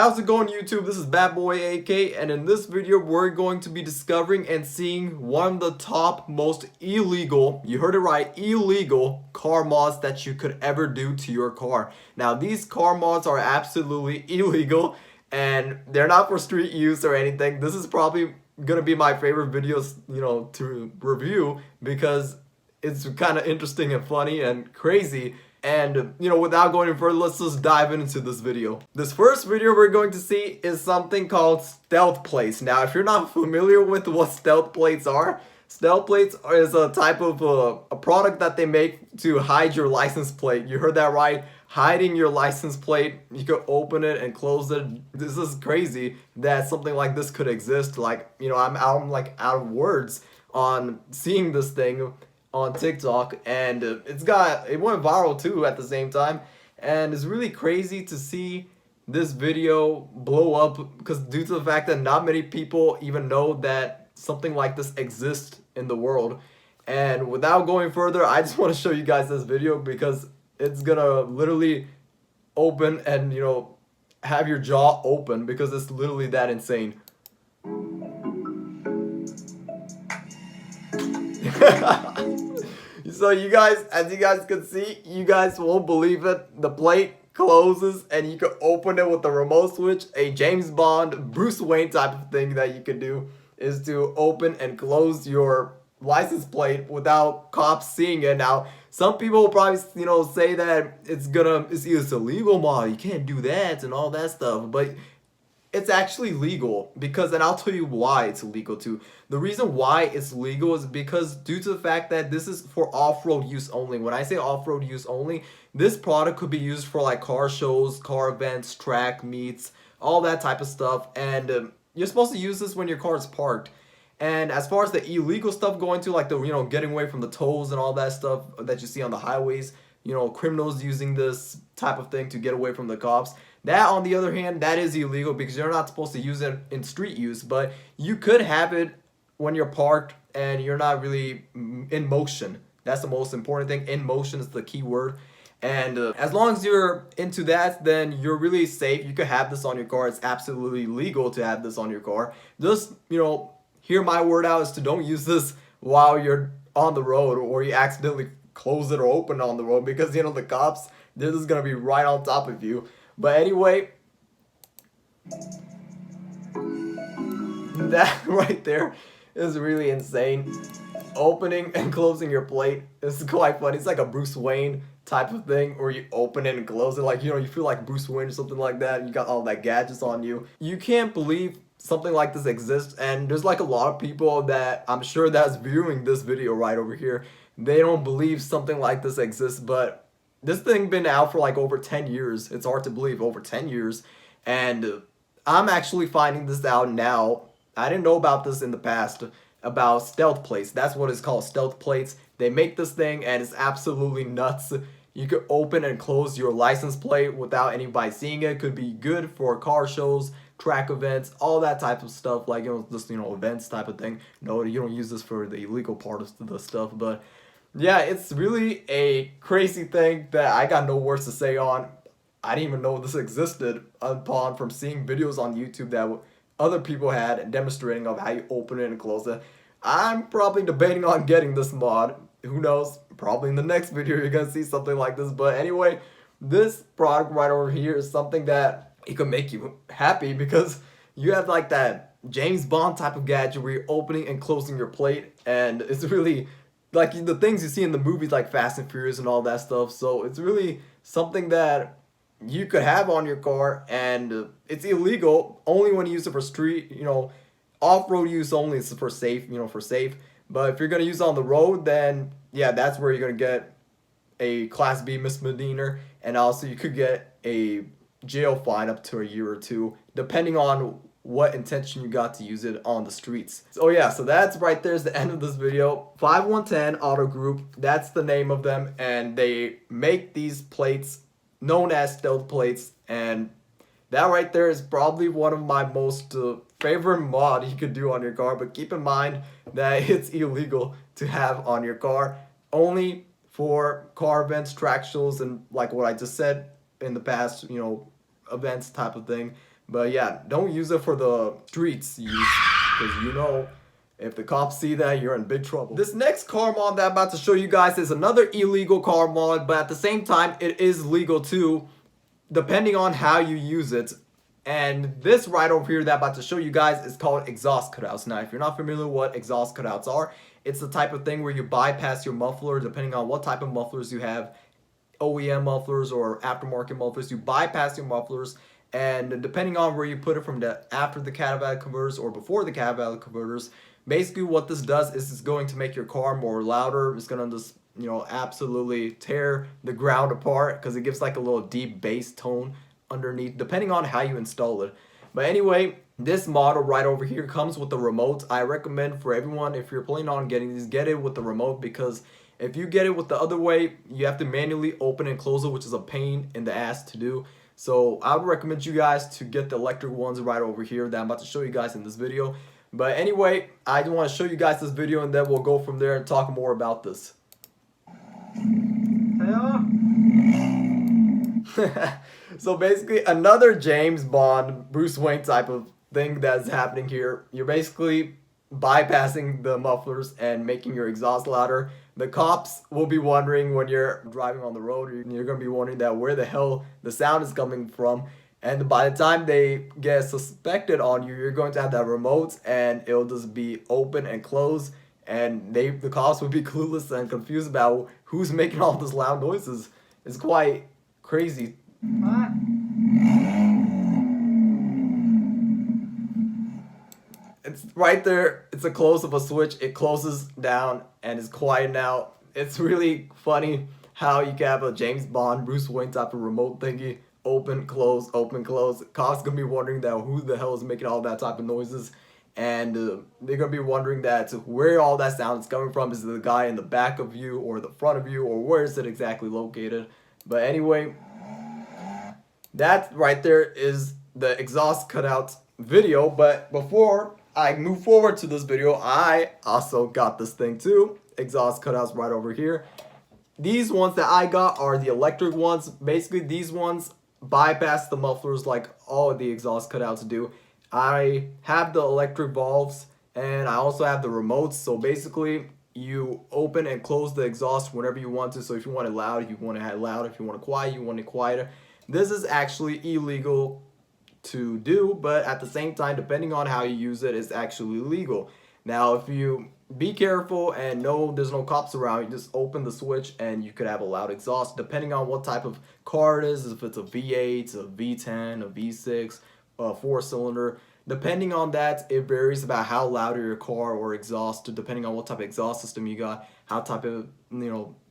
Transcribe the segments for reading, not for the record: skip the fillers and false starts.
How's it going, YouTube? This is Bad Boy AK, and in this video we're going to be discovering and seeing one of the top most illegal, you heard it right, illegal car mods that you could ever do to your car. Now these car mods are absolutely illegal and they're not for street use or anything. This is probably gonna be my favorite videos, to review because it's kind of interesting and funny and crazy. And, without going any further, let's just dive into this video. This first video we're going to see is something called stealth plates. Now, if you're not familiar with what stealth plates are is a type of a product that they make to hide your license plate. You heard that right? Hiding your license plate. You could open it and close it. This is crazy that something like this could exist. Like, I'm like out of words on seeing this thing on TikTok, and it went viral too at the same time, and it's really crazy to see this video blow up because due to the fact that not many people even know that something like this exists in the world. And without going further, I just want to show you guys this video because it's gonna literally open and have your jaw open because it's literally that insane. So as you guys can see, you guys won't believe it. The plate closes and you can open it with the remote switch. A James Bond, Bruce Wayne type of thing that you can do is to open and close your license plate without cops seeing it. Now, some people will probably say that it's illegal, ma, you can't do that and all that stuff, but it's actually legal because, and I'll tell you why it's illegal too. The reason why it's legal is because due to the fact that this is for off-road use only. When I say off-road use only, this product could be used for like car shows, car events, track meets, all that type of stuff. And you're supposed to use this when your car is parked. And as far as the illegal stuff going to like the, getting away from the tolls and all that stuff that you see on the highways, criminals using this type of thing to get away from the cops. That, on the other hand, that is illegal because you're not supposed to use it in street use, but you could have it when you're parked and you're not really in motion. That's the most important thing. In motion is the key word. And as long as you're into that, then you're really safe. You could have this on your car. It's absolutely legal to have this on your car. Just, hear my word out is to don't use this while you're on the road or you accidentally close it or open it on the road because, the cops, they're just going to be right on top of you. But anyway, that right there is really insane. Opening and closing your plate is quite funny. It's like a Bruce Wayne type of thing where you open it and close it. Like, you feel like Bruce Wayne or something like that. And you got all that gadgets on you. You can't believe something like this exists. And there's like a lot of people that I'm sure that's viewing this video right over here. They don't believe something like this exists, but this thing been out for like over 10 years. It's hard to believe, over 10 years. And I'm actually finding this out now. I didn't know about this in the past, about stealth plates. That's what it's called, stealth plates. They make this thing and it's absolutely nuts. You could open and close your license plate without anybody seeing it. Could be good for car shows, track events, all that type of stuff. Like, just, events type of thing. No, you don't use this for the illegal part of the stuff, but yeah, it's really a crazy thing that I got no words to say on. I didn't even know this existed upon from seeing videos on YouTube that other people had demonstrating of how you open it and close it. I'm probably debating on getting this mod. Who knows? Probably in the next video you're going to see something like this. But anyway, this product right over here is something that it could make you happy because you have like that James Bond type of gadget where you're opening and closing your plate, and it's really like the things you see in the movies like Fast and Furious and all that stuff. So it's really something that you could have on your car, and it's illegal only when you use it for street, off-road use only. It's for safe, But if you're going to use it on the road, then yeah, that's where you're going to get a Class B misdemeanor, and also you could get a jail fine up to a year or two, depending on what intention you got to use it on the streets. So yeah, so that's right there's the end of this video. 5110 Auto Group, that's the name of them, and they make these plates known as stealth plates, and that right there is probably one of my most favorite mod you could do on your car. But keep in mind that it's illegal to have on your car, only for car events, track shows, and like what I just said in the past, events type of thing. But yeah, don't use it for the streets use, because you know, if the cops see that, you're in big trouble. This next car mod that I'm about to show you guys is another illegal car mod, but at the same time, it is legal too, depending on how you use it. And this right over here that I'm about to show you guys is called exhaust cutouts. Now, if you're not familiar with what exhaust cutouts are, it's the type of thing where you bypass your muffler depending on what type of mufflers you have. OEM mufflers or aftermarket mufflers, you bypass your mufflers, and depending on where you put it, from the after the catalytic converters or before the catalytic converters, basically what this does is it's going to make your car more louder. It's going to just, you know, absolutely tear the ground apart because it gives like a little deep bass tone underneath depending on how you install it. But anyway, this model right over here comes with the remote. I recommend for everyone, if you're planning on getting these, get it with the remote, because if you get it with the other way, you have to manually open and close it, which is a pain in the ass to do. So I would recommend you guys to get the electric ones right over here that I'm about to show you guys in this video. But anyway, I just want to show you guys this video and then we'll go from there and talk more about this. So basically another James Bond, Bruce Wayne type of thing that's happening here. You're basically bypassing the mufflers and making your exhaust louder. The cops will be wondering when you're driving on the road, you're going to be wondering that where the hell the sound is coming from. And by the time they get suspected on you, you're going to have that remote and it'll just be open and closed. And the cops will be clueless and confused about who's making all those loud noises. It's quite crazy. What? It's right there. It's a close of a switch. It closes down and it's quiet now. It's really funny how you can have a James Bond, Bruce Wayne type of remote thingy. Open, close, open, close. Cops gonna be wondering that who the hell is making all that type of noises. And they're gonna be wondering that where all that sound is coming from. Is it the guy in the back of you or the front of you, or where is it exactly located? But anyway, that right there is the exhaust cutout video. But before I move forward to this video, I also got this thing too. Exhaust cutouts right over here. These ones that I got are the electric ones. Basically, these ones bypass the mufflers like all of the exhaust cutouts do. I have the electric valves and I also have the remotes. So basically, you open and close the exhaust whenever you want to. So if you want it loud, you want it loud. If you want it quiet, you want it quieter. This is actually illegal to do, but at the same time, depending on how you use it, it's actually legal. Now, if you be careful and know there's no cops around, you just open the switch and you could have a loud exhaust depending on what type of car it is. If it's a V8, a V10, a V6, a 4-cylinder, depending on that, it varies about how loud your car or exhaust, depending on what type of exhaust system you got, how type of,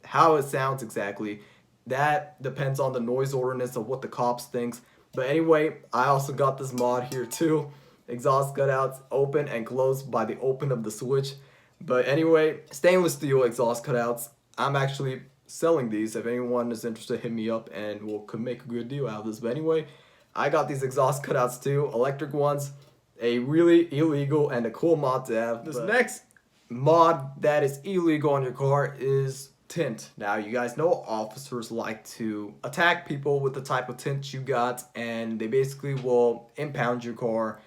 how it sounds exactly. That depends on the noise ordinance of what the cops thinks. But anyway, I also got this mod here too. Exhaust cutouts open and close by the open of the switch. But anyway, stainless steel exhaust cutouts. I'm actually selling these. If anyone is interested, hit me up and we'll make a good deal out of this. But anyway, I got these exhaust cutouts too, electric ones. A really illegal and a cool mod to have. This next mod that is illegal on your car is tint. Now, you guys know officers like to attack people with the type of tint you got, and they basically will impound your car,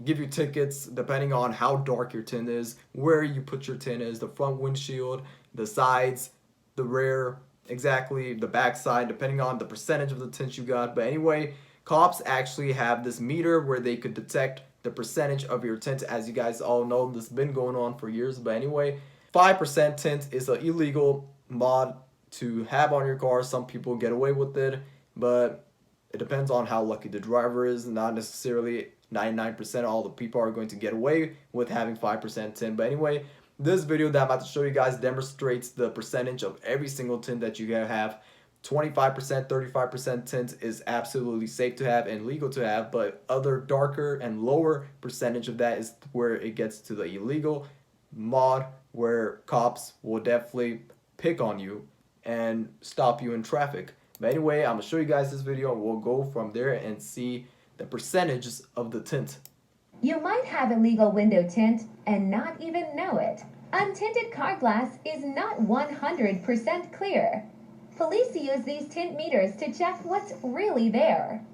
give you tickets depending on how dark your tint is, where you put your tint is, the front windshield, the sides, the rear, exactly the back side, depending on the percentage of the tint you got. But anyway, cops actually have this meter where they could detect the percentage of your tint. As you guys all know, this has been going on for years. But anyway, 5% tint is an illegal mod to have on your car. Some people get away with it, but it depends on how lucky the driver is. Not necessarily 99% of all the people are going to get away with having 5% tint. But anyway, this video that I'm about to show you guys demonstrates the percentage of every single tint that you have. 25%, 35% tint is absolutely safe to have and legal to have, but other darker and lower percentage of that is where it gets to the illegal mod, where cops will definitely pick on you and stop you in traffic. But anyway, I'm gonna show you guys this video and we'll go from there and see the percentages of the tint. You might have illegal window tint and not even know it. Untinted car glass is not 100% clear. Police use these tint meters to check what's really there.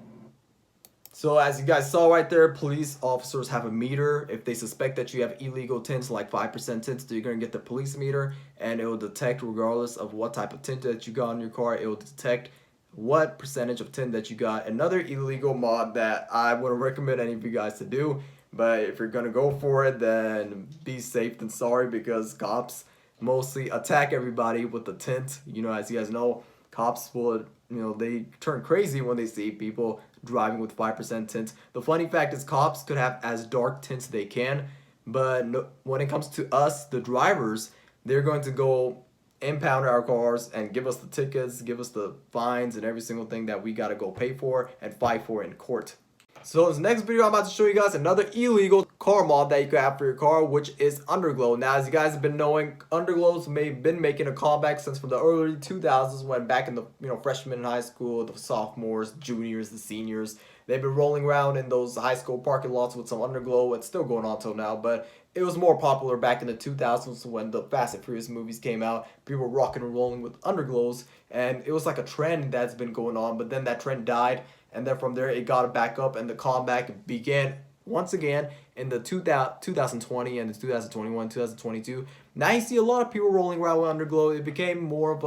So as you guys saw right there, police officers have a meter. If they suspect that you have illegal tints, like 5% tints, you're going to get the police meter, and it will detect regardless of what type of tint that you got on your car. It will detect what percentage of tint that you got. Another illegal mod that I wouldn't recommend any of you guys to do, but if you're going to go for it, then be safe than sorry, because cops mostly attack everybody with the tint. You know, as you guys know, cops will, they turn crazy when they see people driving with 5% tints. The funny fact is cops could have as dark tints they can, but no, when it comes to us, the drivers, they're going to go impound our cars and give us the tickets, give us the fines and every single thing that we got to go pay for and fight for in court. So in this next video, I'm about to show you guys another illegal car mod that you can have for your car, which is Underglow. Now, as you guys have been knowing, Underglow's been making a comeback since from the early 2000s, when back in the freshmen in high school, the sophomores, juniors, the seniors, they've been rolling around in those high school parking lots with some Underglow. It's still going on till now, but it was more popular back in the 2000s when the Fast and Furious movies came out. People were rocking and rolling with Underglows, and it was like a trend that's been going on, but then that trend died. And then from there, it got back up, and the comeback began once again in the 2020 and the 2021, 2022. Now you see a lot of people rolling around with Underglow. It became more of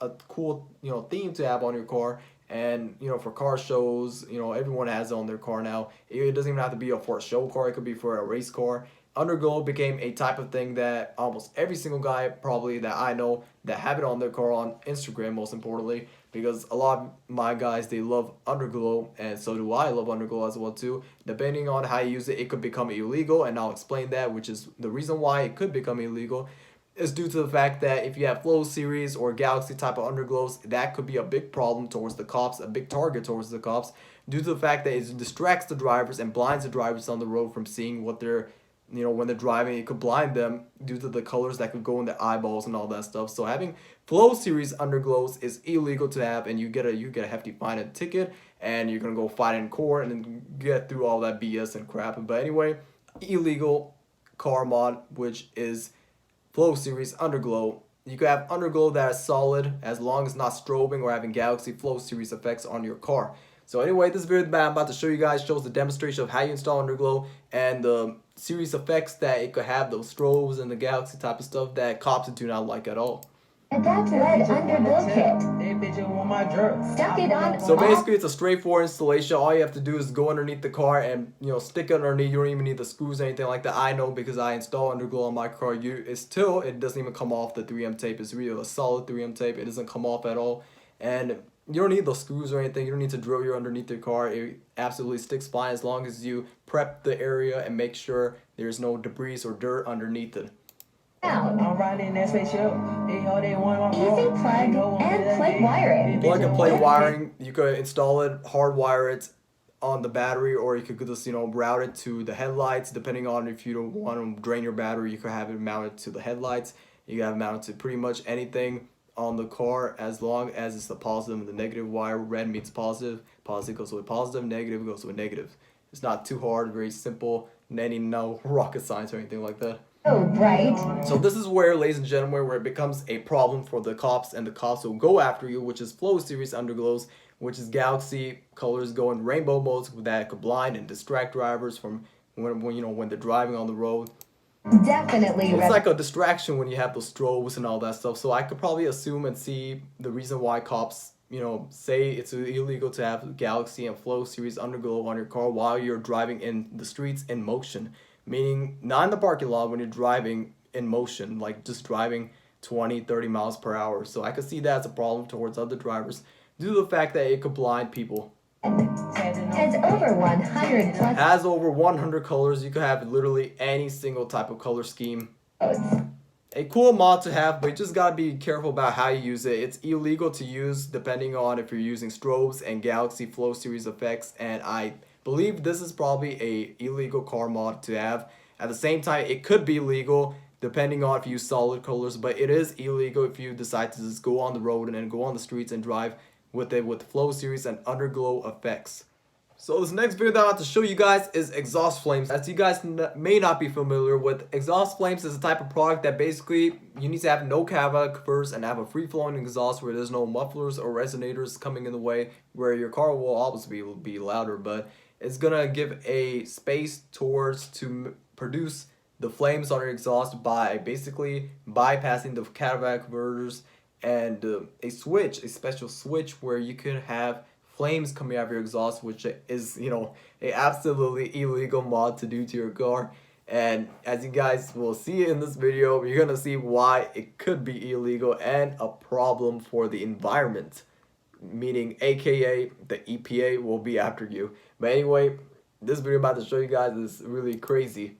a cool, theme to have on your car. And, for car shows, everyone has it on their car now. It doesn't even have to be for a show car. It could be for a race car. Underglow became a type of thing that almost every single guy probably that I know that have it on their car, on Instagram most importantly, because a lot of my guys, they love Underglow, and so do I love Underglow as well too. Depending on how you use it, it could become illegal, and I'll explain that, which is the reason why it could become illegal is due to the fact that if you have Flow Series or Galaxy type of Underglows, that could be a big problem towards the cops, a big target towards the cops, due to the fact that it distracts the drivers and blinds the drivers on the road from seeing what they're, when they're driving. It could blind them due to the colors that could go in their eyeballs and all that stuff. So having Flow Series Underglows is illegal to have, and you get a hefty fine and ticket, and you're gonna go fight in court and then get through all that BS and crap. But anyway, illegal car mod, which is Flow Series Underglow. You can have Underglow that is solid as long as not strobing or having Galaxy Flow Series effects on your car. So anyway, this video that I'm about to show you guys shows the demonstration of how you install Underglow and the series effects that it could have, those strobes and the Galaxy type of stuff that cops do not like at all. Adapt LED Underglow Kit. Stuck it on. So basically, it's a straightforward installation. All you have to do is go underneath the car and stick it underneath. You don't even need the screws or anything like that. I know because I install Underglow on my car. It doesn't even come off the 3M tape. It's really a solid 3M tape. It doesn't come off at all, and you don't need those screws or anything. You don't need to drill your underneath your car. It absolutely sticks fine as long as you prep the area and make sure there's no debris or dirt underneath it. I'm riding in that spaceship. Easy plug and plug wiring. Plug and play wiring. You could install it, hardwire it on the battery, or you could just route it to the headlights. Depending on if you don't want to drain your battery, you could have it mounted to the headlights. You can have it mounted to pretty much anything on the car as long as it's the positive and the negative wire. Red means positive, positive goes with positive, negative goes with negative. It's not too hard, very simple, no rocket science or anything like that. Oh, right. So this is where, ladies and gentlemen, where it becomes a problem for the cops, and the cops will go after you, which is Flow Series Underglows, which is Galaxy colors go in rainbow modes that could blind and distract drivers from when they're driving on the road. Definitely. It's like a distraction when you have those strobes and all that stuff. So I could probably assume and see the reason why cops, say it's illegal to have Galaxy and Flow Series Underglow on your car while you're driving in the streets in motion. Meaning not in the parking lot, when you're driving in motion, like just driving 20, 30 miles per hour. So I could see that as a problem towards other drivers due to the fact that it could blind people. Has over 100 plus. Has over 100 colors. You could have literally any single type of color scheme. A cool mod to have, but you just gotta be careful about how you use it. It's illegal to use depending on if you're using strobes and Galaxy Flow Series effects, and I believe this is probably a illegal car mod to have. At the same time, it could be legal depending on if you use solid colors, but it is illegal if you decide to just go on the road and then go on the streets and drive with it with Flow Series and Underglow effects. So this next video that I'm about to show you guys is exhaust flames. As you guys may not be familiar with, exhaust flames is a type of product that basically you need to have no cava first and have a free-flowing exhaust where there's no mufflers or resonators coming in the way, where your car will obviously be louder, but It's gonna give a space towards to produce the flames on your exhaust by basically bypassing the catavan converters and a switch, a special switch where you could have flames coming out of your exhaust, which is, you know, a absolutely illegal mod to do to your car. And as you guys will see in this video, you're gonna see why it could be illegal and a problem for the environment, meaning aka the EPA will be after you. But anyway, this video I'm about to show you guys is really crazy.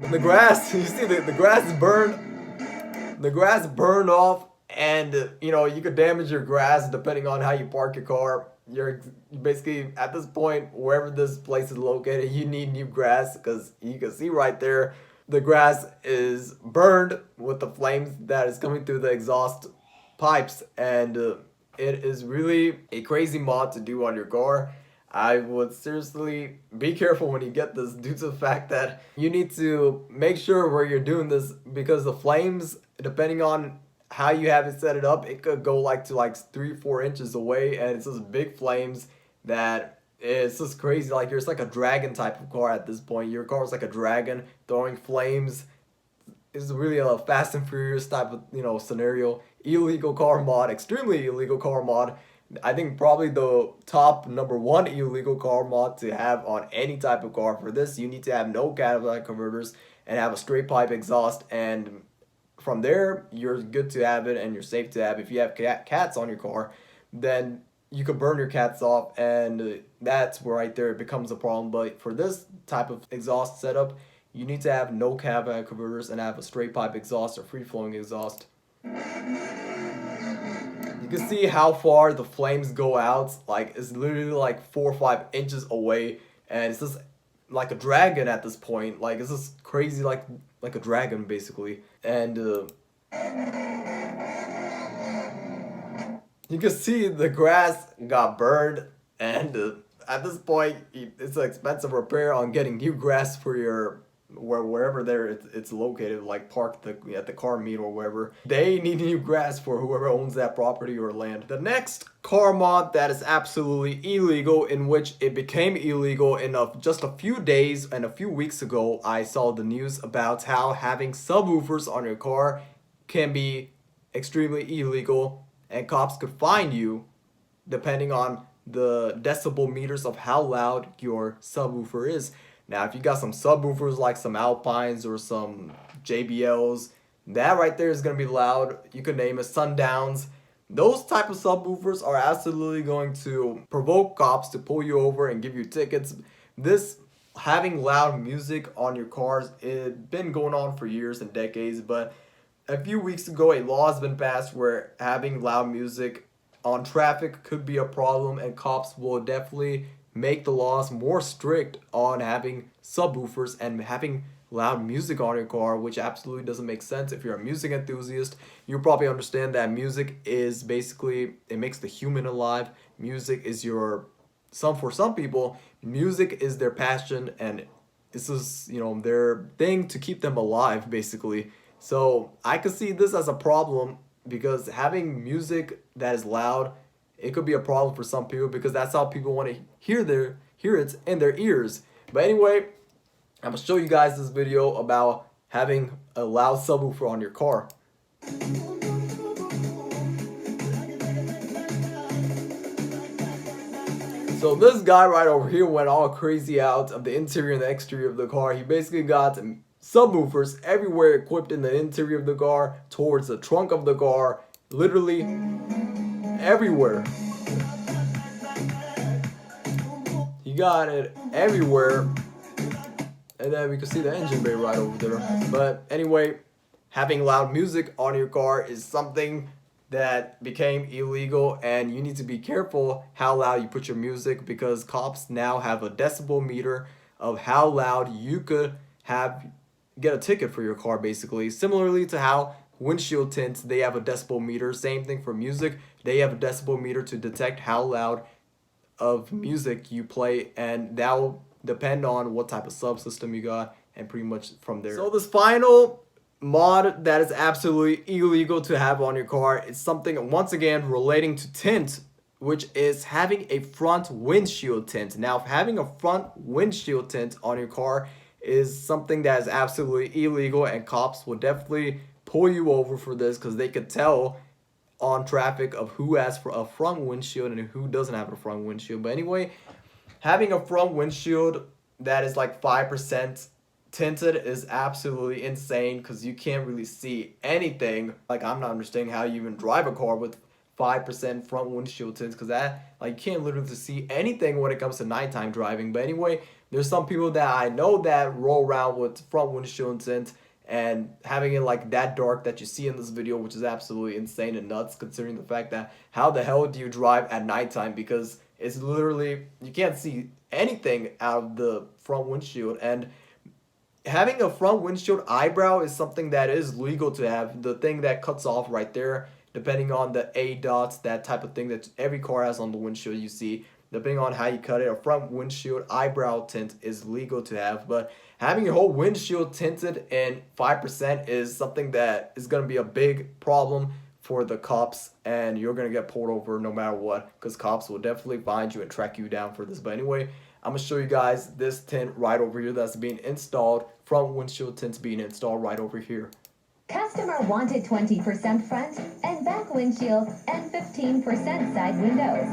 The grass, you see the grass burned, the grass burned off, and you know, you could damage your grass depending on how you park your car. You're basically at this point, wherever this place is located, you need new grass, because you can see right there the grass is burned with the flames that is coming through the exhaust pipes, and it is really a crazy mod to do on your car. I would seriously be careful when you get this, due to the fact that you need to make sure where you're doing this, because the flames, depending on how you have it set it up, it could go like to like 3-4 inches away, and it's just big flames that it's just crazy. Like, it's like a dragon type of car at this point. Your car is like a dragon throwing flames. It's really a Fast and Furious type of, you know, scenario. Illegal car mod, extremely illegal car mod. I think probably the top #1 illegal car mod to have on any type of car. For this, you need to have no catalytic converters and have a straight pipe exhaust, and from there you're good to have it and you're safe to have. If you have cats on your car, then you could burn your cats off, and that's where right there it becomes a problem. But for this type of exhaust setup, you need to have no catalytic converters and have a straight pipe exhaust or free flowing exhaust. You can see how far the flames go out. Like, it's literally like 4 or 5 inches away, and it's just like a dragon at this point. Like, it's just crazy, like a dragon basically. And you can see the grass got burned, and at this point it's an expensive repair on getting new grass for your wherever there it's located, like parked at the car meet or wherever. They need new grass for whoever owns that property or land. The next car mod that is absolutely illegal, in which it became illegal in just a few days and a few weeks ago, I saw the news about how having subwoofers on your car can be extremely illegal, and cops could fine you depending on the decibel meters of how loud your subwoofer is. Now, if you got some subwoofers like some Alpines or some JBLs, that right there is going to be loud. You could name it Sundowns. Those type of subwoofers are absolutely going to provoke cops to pull you over and give you tickets. This having loud music on your cars, it's been going on for years and decades, but a few weeks ago a law has been passed where having loud music on traffic could be a problem, and cops will definitely make the laws more strict on having subwoofers and having loud music on your car, which absolutely doesn't make sense. If you're a music enthusiast, you probably understand that music is basically, it makes the human alive. Music is for some people, music is their passion, and this is, you know, their thing to keep them alive basically. So I could see this as a problem, because having music that is loud, it could be a problem for some people, because that's how people want to hear it in their ears. But anyway, I'm gonna show you guys this video about having a loud subwoofer on your car. So this guy right over here went all crazy out of the interior and the exterior of the car. He basically got subwoofers everywhere equipped in the interior of the car, towards the trunk of the car, literally everywhere. You got it everywhere. And then we can see the engine bay right over there. But anyway, having loud music on your car is something that became illegal, and you need to be careful how loud you put your music, because cops now have a decibel meter of how loud you could get a ticket for your car, basically. Similarly to how windshield tints, they have a decibel meter. Same thing for music. They have a decibel meter to detect how loud of music you play, and that will depend on what type of subsystem you got, and pretty much from there. So this final mod that is absolutely illegal to have on your car is something, once again, relating to Tint, which is having a front windshield tint. Now, having a front windshield tint on your car is something that is absolutely illegal, and cops will definitely pull you over for this because they could tell on traffic of who has for a front windshield and who doesn't have a front windshield. But anyway, having a front windshield that is like 5% tinted is absolutely insane because you can't really see anything. Like, I'm not understanding how you even drive a car with 5% front windshield tints, because that, like, you can't literally see anything when it comes to nighttime driving. But anyway, there's some people that I know that roll around with front windshield tint and having it like that dark that you see in this video, which is absolutely insane and nuts considering the fact that how the hell do you drive at nighttime, because it's literally, you can't see anything out of the front windshield. And having a front windshield eyebrow is something that is legal to have, the thing that cuts off right there, depending on the A dots, that type of thing that every car has on the windshield you see. Depending on how you cut it, a front windshield eyebrow tint is legal to have. But having your whole windshield tinted in 5% is something that is going to be a big problem for the cops, and you're going to get pulled over no matter what, because cops will definitely find you and track you down for this. But anyway, I'm going to show you guys this tint right over here that's being installed. Front windshield tint's being installed right over here. Customer wanted 20% front and back windshield and 15% side windows.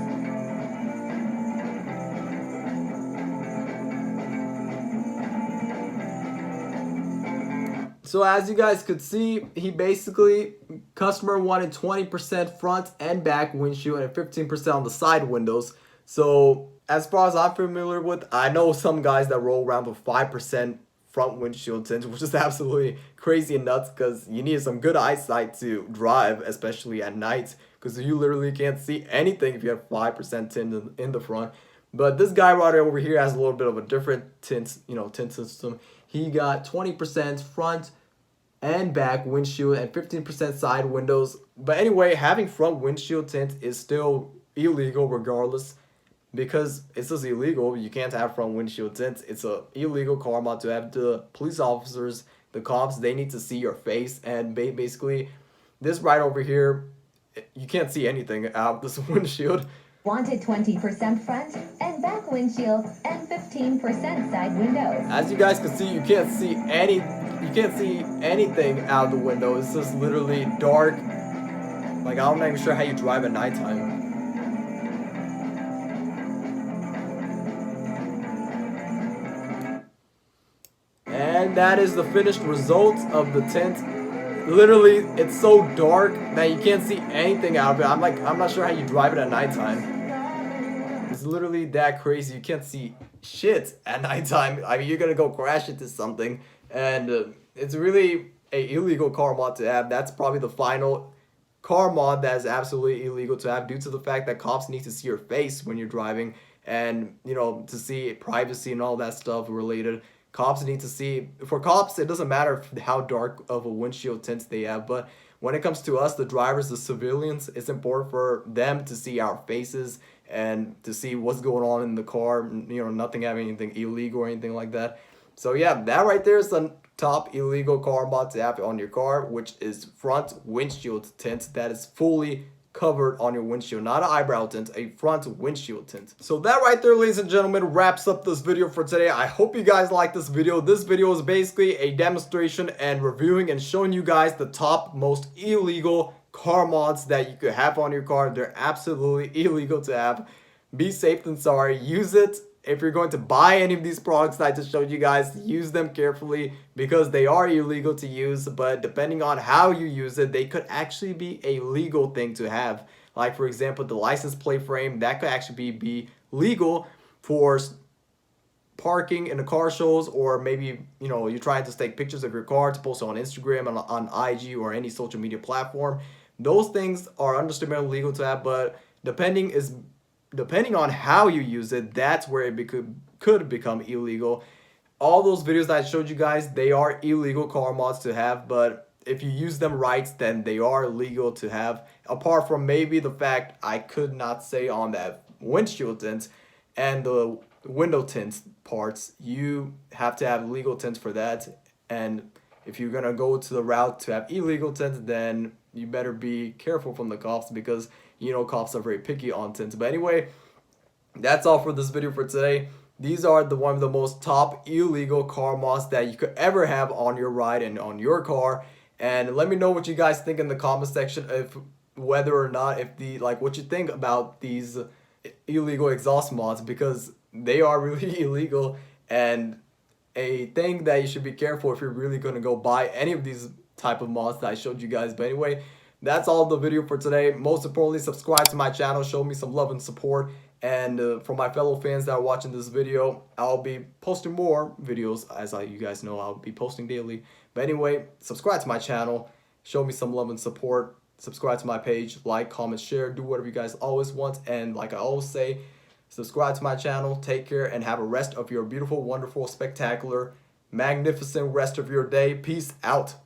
So as you guys could see, customer wanted 20% front and back windshield and 15% on the side windows. So as far as I'm familiar with, I know some guys that roll around with 5% front windshield tint, which is absolutely crazy and nuts because you need some good eyesight to drive, especially at night, because you literally can't see anything if you have 5% tint in the front. But this guy right over here has a little bit of a different tint system. He got 20% front and back windshield and 15% side windows. But anyway, having front windshield tint is still illegal regardless, because it's just illegal. You can't have front windshield tint. It's a illegal car mod to have. The police officers, the cops, they need to see your face, and basically this right over here, you can't see anything out of this windshield. Wanted 20% front and back windshield and 15% side windows. As you guys can see, you can't see anything out of the window. It's just literally dark. Like, I'm not even sure how you drive at nighttime. And that is the finished result of the tint. Literally, it's so dark that you can't see anything out of it. I'm not sure how you drive it at nighttime. It's literally that crazy. You can't see shit at nighttime. I mean, you're gonna go crash into something, and it's really a illegal car mod to have. That's probably the final car mod that is absolutely illegal to have, due to the fact that cops need to see your face when you're driving, and to see privacy and all that stuff related. Cops need to see. For cops, it doesn't matter how dark of a windshield tint they have, but when it comes to us, the drivers, the civilians, it's important for them to see our faces and to see what's going on in the car, nothing having anything illegal or anything like that. So yeah, that right there is the top illegal car mod to have on your car, which is front windshield tint that is fully covered on your windshield, not an eyebrow tint, a front windshield tint. So that right there, ladies and gentlemen, wraps up this video for today. I hope you guys liked this video. This video is basically a demonstration and reviewing and showing you guys the top most illegal car mods that you could have on your car. They're absolutely illegal to have. Be safe than sorry. Use it. If you're going to buy any of these products that I just showed you guys, use them carefully because they are illegal to use. But depending on how you use it, they could actually be a legal thing to have. Like, for example, the license plate frame, that could actually be legal for parking in the car shows, or maybe you're trying to take pictures of your car to post it on Instagram and on IG or any social media platform. Those things are understandable legal to have, but depending on how you use it, that's where it could become illegal. All those videos that I showed you guys, they are illegal car mods to have, but if you use them right, then they are legal to have. Apart from maybe the fact I could not say on that windshield tint and the window tint parts, you have to have legal tint for that. And if you're gonna go to the route to have illegal tint, then you better be careful from the cops, because you know, cops are very picky on tints. But anyway, that's all for this video for today. These are one of the most top illegal car mods that you could ever have on your ride and on your car. And let me know what you guys think in the comment section, if whether or not, if the like what you think about these illegal exhaust mods, because they are really illegal and a thing that you should be careful if you're really going to go buy any of these type of mods that I showed you guys. But anyway, that's all the video for today. Most importantly, subscribe to my channel, show me some love and support. And for my fellow fans that are watching this video, I'll be posting more videos. As you guys know, I'll be posting daily. But anyway, subscribe to my channel, show me some love and support. Subscribe to my page, like, comment, share, do whatever you guys always want. And like I always say, subscribe to my channel, take care, and have a rest of your beautiful, wonderful, spectacular, magnificent rest of your day. Peace out.